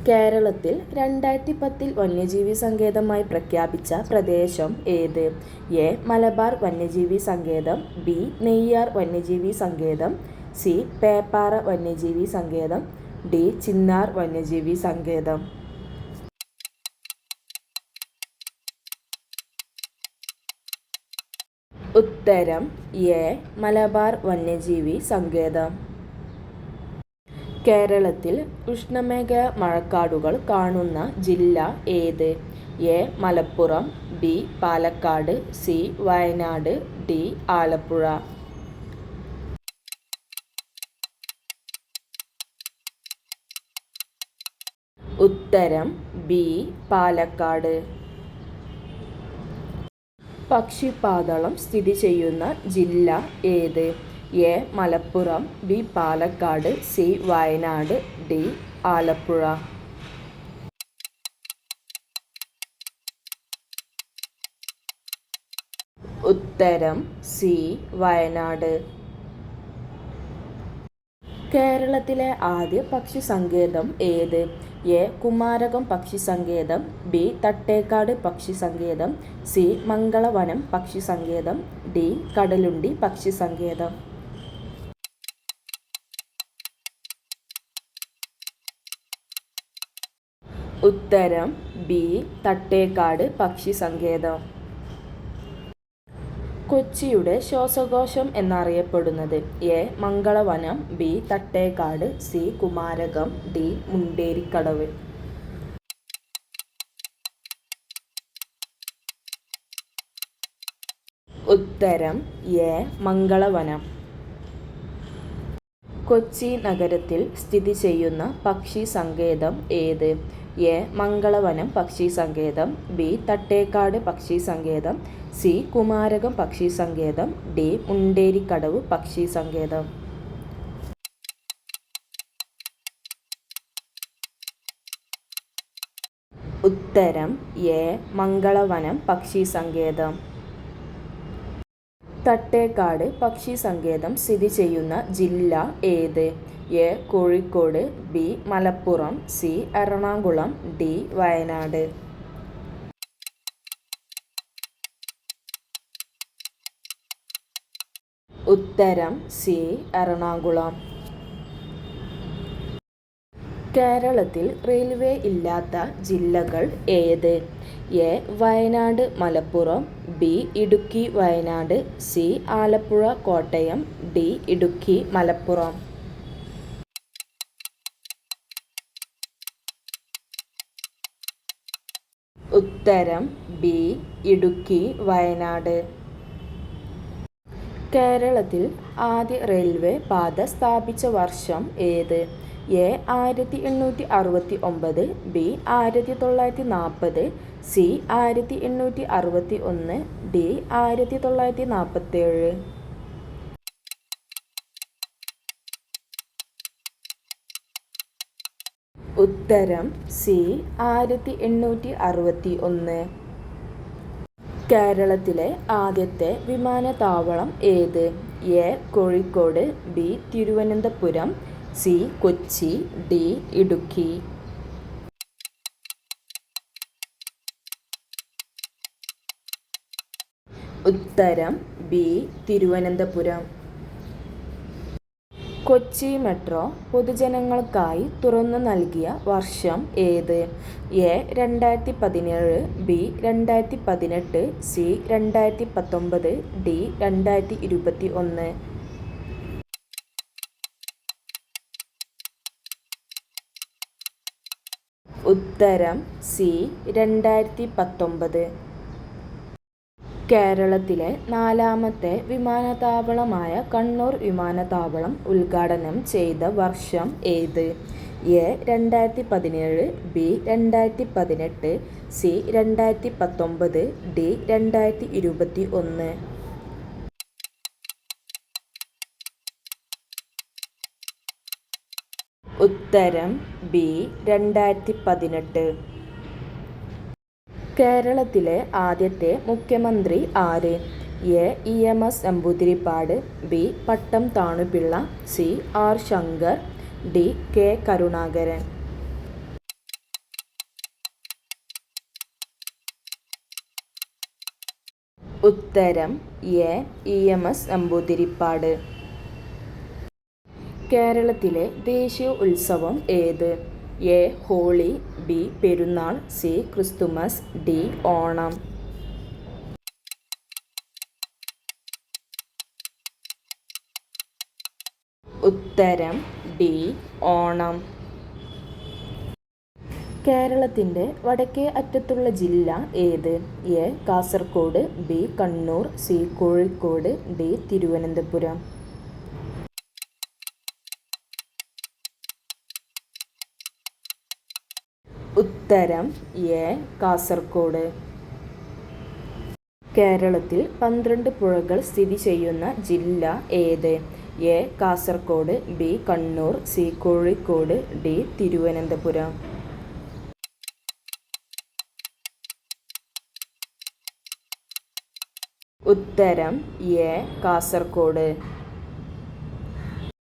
കേരളത്തിൽ 2010 വന്യജീവി സങ്കേതമായി പ്രഖ്യാപിച്ച പ്രദേശം ഏത്? എ. മലബാർ വന്യജീവി സങ്കേതം, ബി. നെയ്യാർ വന്യജീവി സങ്കേതം, സി. പേപ്പാറ വന്യജീവി സങ്കേതം, ഡി. ചിന്നാർ വന്യജീവി സങ്കേതം. ഉത്തരം എ. മലബാർ വന്യജീവി സങ്കേതം. കേരളത്തിൽ ഉഷ്ണമേഖലാ മഴക്കാടുകൾ കാണുന്ന ജില്ല ഏത്? A. Malappuram, B. Palakkad, C. Wayanad, D. Alappuzha. ഉത്തരം ബി. പാലക്കാട്. പക്ഷിപാതാളം സ്ഥിതി ചെയ്യുന്ന ജില്ല ഏത്? A. Malappuram, B. Palakkad, C. Wayanad, D. Alappuzha. ഉത്തരം സി. വയനാട്. കേരളത്തിലെ ആദ്യ പക്ഷി സങ്കേതം ഏത്? എ. കുമാരകം പക്ഷി സങ്കേതം, ബി. തട്ടേക്കാട് പക്ഷി സങ്കേതം, സി. മംഗളവനം പക്ഷി സങ്കേതം, ഡി. കടലുണ്ടി പക്ഷി സങ്കേതം. ഉത്തരം ബി. തട്ടേക്കാട് പക്ഷി സങ്കേതം. കൊച്ചിയുടെ ശ്വാസകോശം എന്നറിയപ്പെടുന്നത്? A. Mangalavanam, B. Thattekkad, C. Kumarakom, D. Munderikkadavu. ഉത്തരം എ. മംഗളവനം. കൊച്ചി നഗരത്തിൽ സ്ഥിതി ചെയ്യുന്ന പക്ഷി സങ്കേതം ഏത്? എ. മംഗളവനം പക്ഷി സങ്കേതം, ബി. തട്ടേക്കാട് പക്ഷി സങ്കേതം, സി. കുമാരകം പക്ഷി സങ്കേതം, ഡി. മുണ്ടേരിക്കടവ് പക്ഷി സങ്കേതം. ഉത്തരം എ. മംഗളവനം പക്ഷി സങ്കേതം. തട്ടേക്കാട് പക്ഷി സങ്കേതം സ്ഥിതി ചെയ്യുന്ന ജില്ല ഏത്? A. Kozhikode, B. Malappuram, C. Ernakulam, D. Wayanad. ഉത്തരം സി. എറണാകുളം. കേരളത്തിൽ റെയിൽവേ ഇല്ലാത്ത ജില്ലകൾ ഏത്? A. Wayanad Malappuram, B. Idukki Wayanad, C. Alappuzha Kottayam, D. Idukki Malappuram. ഉത്തരം ബി. ഇടുക്കി വയനാട്. കേരളത്തിൽ ആദ്യ റെയിൽവേ പാത സ്ഥാപിച്ച വർഷം ഏത്? എ. 1869, ബി. 1940, സി. 1861, ഡി. 1947. ഉത്തരം സി. 1861. കേരളത്തിലെ ആദ്യത്തെ വിമാനത്താവളം ഏത്? A. Kozhikode, B. Thiruvananthapuram, C. Kochi, D. Idukki. ഉത്തരം ബി. തിരുവനന്തപുരം. കൊച്ചി മെട്രോ പൊതുജനങ്ങൾക്കായി തുറന്നു നൽകിയ വർഷം ഏത്? എ. 2017, ബി. 2018, സി. 2019, ഡി. 2021. ഉത്തരം സി. 2019. കേരളത്തിലെ നാലാമത്തെ വിമാനത്താവളമായ കണ്ണൂർ വിമാനത്താവളം ഉദ്ഘാടനം ചെയ്ത വർഷം ഏത്? എ. 2017, ബി. 2018, സി. 2019, ഡി. 2021. ഉത്തരം ബി. 2018. കേരളത്തിലെ ആദ്യത്തെ മുഖ്യമന്ത്രി ആര്? A. EMS Namboodiripad, B. Pattom Thanu Pillai, C. R. Shankar, D. K. Karunakaran. ഉത്തരം എ. EMS നമ്പൂതിരിപ്പാട്. കേരളത്തിലെ ദേശീയ ഉത്സവം ഏത്? A. Holi, B. Perunnal, C. Christmas, D. Onam. ഉത്തരം ഡി. ഓണം. കേരളത്തിൻ്റെ വടക്കേ അറ്റത്തുള്ള ജില്ല ഏത്? A. Kasaragod, B. Kannur, C. Kozhikode, D. Thiruvananthapuram. ഉത്തരം എ. കാസർഗോഡ്. കേരളത്തിൽ 12 പുഴകൾ സ്ഥിതി ചെയ്യുന്ന ജില്ല ഏത്? A. Kasaragod, B. Kannur, C. Kozhikode, D. Thiruvananthapuram. ഉത്തരം എ. കാസർഗോഡ്.